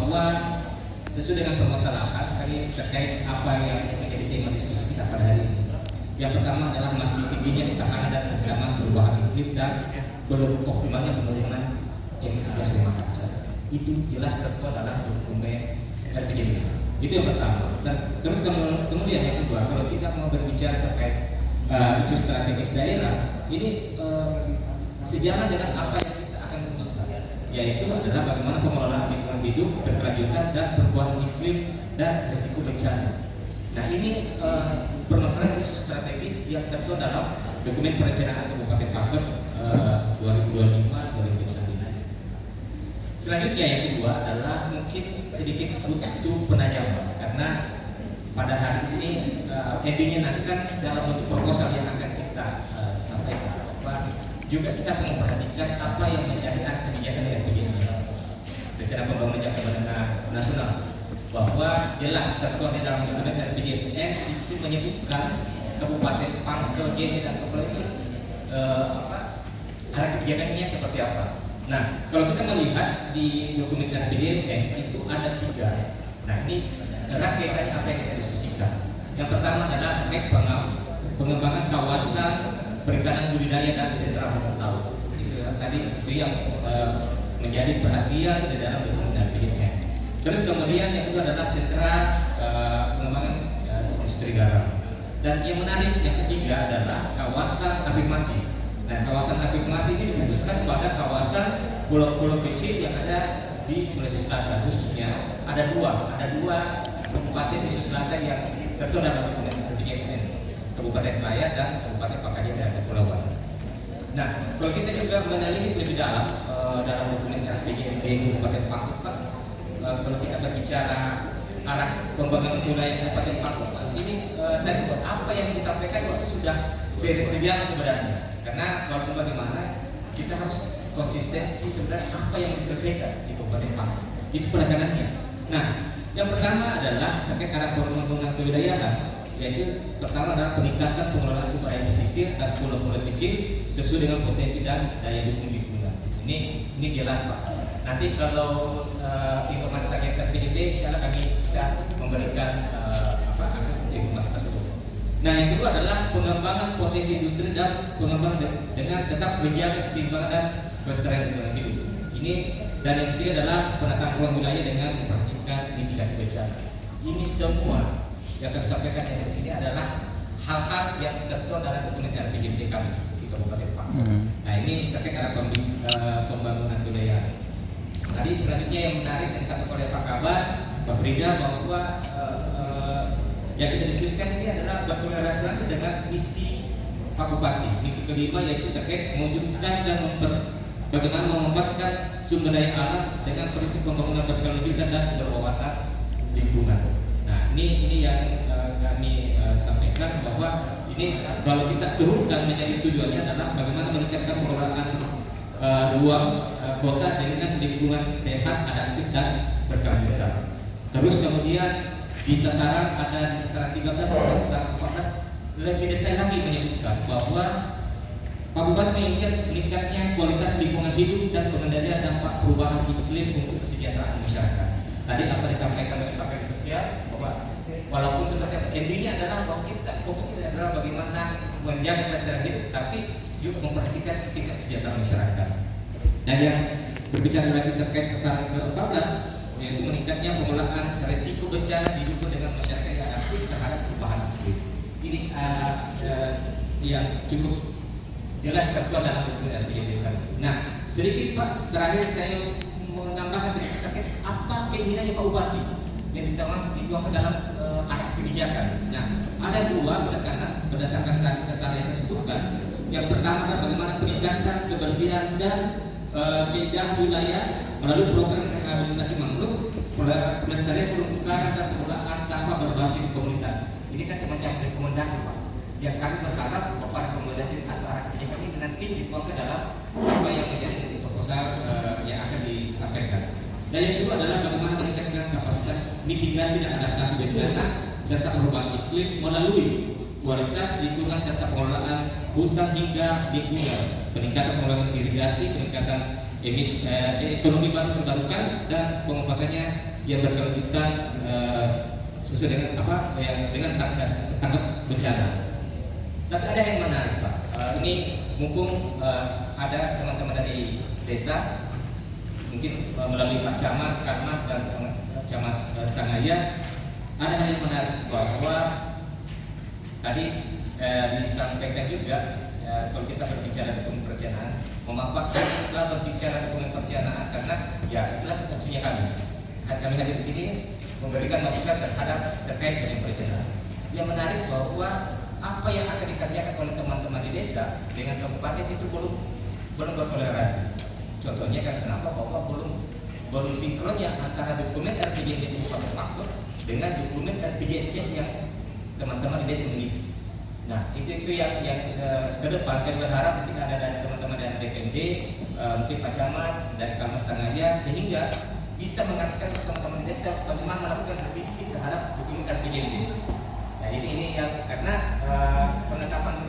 bahwa sesuai dengan permasalahan tadi terkait apa yang menjadi tema diskusi kita pada hari ini. Yang pertama adalah masih tingginya ketahanan dan ancaman perubahan iklim dan belum optimalnya penurunan emisi gas rumah kaca. Itu jelas tertuang dalam dokumen RPJMD. Itu yang pertama. Dan terus kemudian yang kedua, kalau kita mau berbicara terkait isu strategis daerah, ini sejalan dengan apa yang kita akan rumuskan, yaitu adalah bagaimana pengelolaan lingkungan hidup berkelanjutan dan perubahan iklim dan risiko bencana. Nah ini permasalahan isu strategis yang tertuang dalam dokumen perencanaan Kabupaten Pangkep 2025-2029. Selanjutnya yang kedua adalah mungkin sedikit butuh penajaman karena pada hari ini endingnya nanti kan dalam bentuk proposal yang akan kita sampaikan. Juga kita harus memperhatikan apa yang menjadi kebijakan yang begini. Rencana pembangunan jangka menengah nasional bahwa jelas tertuang di dalam dokumen RPJMN itu menyebutkan Kabupaten Pangkep dan Kepulauan ini arah kebijakannya seperti apa. Nah, kalau kita melihat di dokumen RPJMN itu ada 3. Nah, ini erat kaitannya apa yang kita diskusikan. Yang pertama adalah terkait pengembangan kawasan perikanan budidaya dan sentra rumput laut. Tadi itu yang menjadi perhatian di dalam dokumen RPJMN. Terus kemudian yang kedua adalah sentra pengembangan industri garam. Dan yang menarik yang ketiga adalah kawasan afirmasi. Nah, kawasan afirmasi ini difokuskan pada kawasan pulau-pulau kecil yang ada di Sulawesi Selatan, khususnya ada dua kabupaten di Sulawesi Selatan yang tertuang dalam dokumen RPJMN, Kabupaten Selayar dan Kabupaten Pangkep dan Kepulauan. Nah, kalau kita juga menanalisis lebih dalam dalam dokumen RPJMD Kabupaten Pangkep, kalau kita berbicara arah pembangunan wilayah Kabupaten Pangkep ini tadi apa yang disampaikan waktu sudah sejarah sebenarnya. Karena walaupun bagaimana kita harus konsistensi sebenarnya apa yang diselesaikan di Kabupaten Pangkep itu penanganannya. Nah, yang pertama adalah terkait arah pembangunan kewilayahan, yaitu pertama adalah peningkatan pengelolaan sumber air pesisir dan pulau-pulau kecil sesuai dengan potensi dan daya dukung lingkungan. Ini jelas Pak. Nanti kalau informasi terkait RPJMD, insya Allah kami bisa memberikan akses informasi tersebut. Nah, yang kedua adalah pengembangan potensi industri dan pengembangan dengan tetap menjaga keseimbangan dan kelestarian lingkungan hidup. Ini dan yang ketiga adalah penataan ruang wilayah dengan memperhatikan mitigasi bencana. Ini semua yang kami sampaikan ini adalah hal-hal yang tertuang dalam dokumen RPJMD kami di Kabupaten Pangkep. Nah, ini terkait arah pembangunan wilayah. Tadi selanjutnya yang menarik yang disampaikan oleh Pak Kabar, Pak Frida, bahwa yang kita diskusikan ini adalah berkorelasi langsung dengan misi Pak Bupati. Misi kelima yaitu terkait mewujudkan dan bagaimana memanfaatkan sumber daya alam dengan prinsip pembangunan berkelanjutan dan sumber wawasan lingkungan. Nah, ini yang kami sampaikan bahwa ini kalau kita turunkan menjadi tujuannya adalah bagaimana meningkatkan pengelolaan ruang kota dengan lingkungan sehat, adaptif dan berkelanjutan. Terus kemudian di sasaran 13 sampai sasaran 14 lebih detail lagi menyebutkan bahwa Pak Bupati meningkatnya kualitas lingkungan hidup dan pengendalian dampak perubahan iklim untuk kesejahteraan masyarakat. Tadi apa disampaikan oleh Pak Menteri Sosial bahwa walaupun sebenarnya endingnya adalah bahwa kita fokus kita adalah bagaimana menjaga kelestarian hidup, tapi juga memperhatikan tingkat kesejahteraan masyarakat. Dan yang berbicara lagi terkait sasaran ke-14 yaitu meningkatnya pengelolaan resiko bencana didukung dengan masyarakat yang adaptif terhadap perubahan iklim. Ini yang cukup jelas tertuang dalam dokumen RPJMD. Nah, sedikit Pak, terakhir saya menambahkan sedikit terkait apa keinginannya Pak Bupati yang dituangkan dalam arah kebijakan. Nah, ada 2 berdasarkan tadi sasaran yang disebutkan. Yang pertama adalah bagaimana peningkatan kebersihan dan keindahan wilayah melalui program rehabilitasi mangrove, pelestarian terumbu karang dan pengelolaan sampah berbasis komunitas. Ini kan semacam rekomendasi Pak. Yang kami berharap bahwa rekomendasi atau arah kebijakan ini nanti dituangkan dalam apa yang menjadi proposal yang akan disampaikan. Dan yang kedua adalah bagaimana meningkatkan kapasitas mitigasi dan adaptasi bencana serta perubahan iklim melalui kualitas lingkungan serta pengelolaan hutan hingga lingkungan, peningkatan pengelolaan irigasi, peningkatan ekonomi baru terbarukan dan pemanfaatannya yang berkelanjutan sesuai dengan apa yang dengan tanggap bencana. Tapi ada yang menarik Pak. Ini mumpung ada teman-teman dari desa, mungkin melalui Pak Camat, Karmas dan Camat Tangaya, ada hal yang menarik bahwa tadi disampaikan juga kalau kita berbicara dokumen perencanaan, memanfaatkan setelah berbicara dokumen perencanaan karena ya itulah fungsinya kami. Kami hadir di sini memberikan masukan terhadap terkait dengan perencanaan. Yang menarik bahwa apa yang akan dikerjakan oleh teman-teman di desa dengan kabupaten itu belum berkolerasi. Contohnya kan kenapa bahwa belum sinkronnya antara dokumen RPJMD Kabupaten Faktor dengan dokumen RPJMS yang teman-teman di desa memiliki. Nah itu yang ke depan kami berharap mungkin ada dari teman-teman dari DPD, mungkin Pak Camat dari Karmas Tangaya, sehingga bisa mengarahkan teman-teman di desa bagaimana melakukan revisi terhadap dokumen RPJMD. Nah ini yang karena penetapan